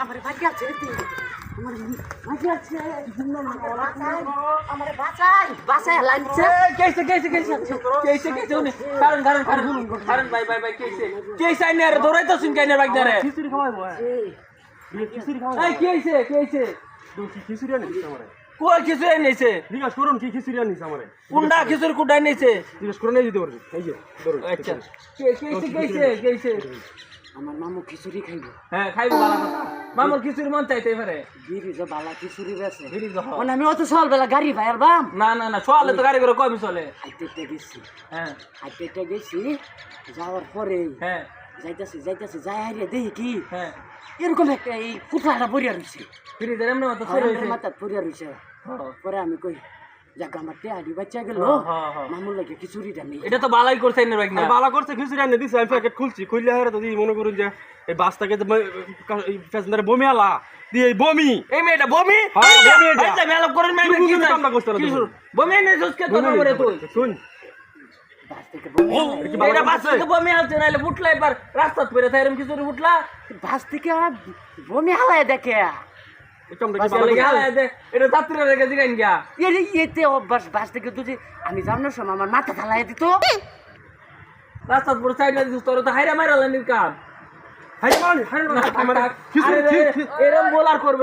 আমারে বাঁচি আছে আমার বাঁচি আছে আমারে বাঁচাই বাঁচাই লাগছে কেসে উনি কারণ ভাই কেসে আইনে আরে দৌড়াইতাছুন কেন বাগদারে খিচুড়ি খাওয়াইবো খিচুড়ি খাওয়াইবো এই কেসে খিচুড়ি আনিস আমারে কই খিচুড়ি আইনেছে জিজ্ঞাসা করুন কি খিচুড়ি আনিস আমারে কুন্ডা খিচুড়ি কুডা আইনেছে জিজ্ঞাসা করে নিয়ে যেতে পারবি এই যে ধরুন আচ্ছা কেসে আমার মামু খিচুড়ি খাইব হ্যাঁ খাইবো ভালো কথা মামুর খিচুড়ি মন চাইতে পারে গিরি যে বালা খিচুড়ি বেছে গিরি যহ মানে আমি অত সকালবেলা গাড়ি ভাই আলবাম না চলে তো গাড়ি করে কমই চলে হাইটেটা গেছি হ্যাঁ হাইটেটা গেছি যাওয়ার পরে হ্যাঁ যাইতাছি যাই হারিয়ে দেখি কি হ্যাঁ এরকম একটা এই ফুটলাটা পরিয়া রয়েছে ফ্রিজের এমনি মতো চলে হইছে মাথা পরিয়া রয়েছে পরে আমি কই যাক আমার টেহাডি বাচ্চা গেল মামুর লাগে খিচুড়িটা নেই এটা তো বালাই করছে না ভাই না বালা করছে খিচুড়ি আনি দিছে আমি প্যাকেট খুলছি খুললে হারে তো মনে করুন যে এই বাসটাকে প্যাসেঞ্জারে বমি আলা দিয়ে এই বমি এই মেয়েটা বমি হ্যাঁ, বমি এটা। ভাই মেলা করেন মেয়েটা তুমি কি বুঝতে কামটা করছ না কি তুমি। বমি এনে জসকে তো করে তুই শুন বাস থেকে বমি কি বাবা এটা বাস করছে? থেকে বমি আলছে নাইলে ফুটলা এবার রাস্তা পরে তাইরম কিছু ফুটলা বাস থেকে বমি হালায় দেখে এই কামটা কি বাস বাবা লাগে করছে? হালা দে এটা যাত্রীরা রেখে জিগাইন গিয়া এতে অভ্যাস বাস থেকে যদি আমি যাওয়ার সময় আমার মাথা ফালাই দিত রাস্তা পরে সাইডে দিস তোর তো হাইরা মাইরা লানির কাম হাই মান হাই মান আমার খিচুড়ি এরম বলার করবে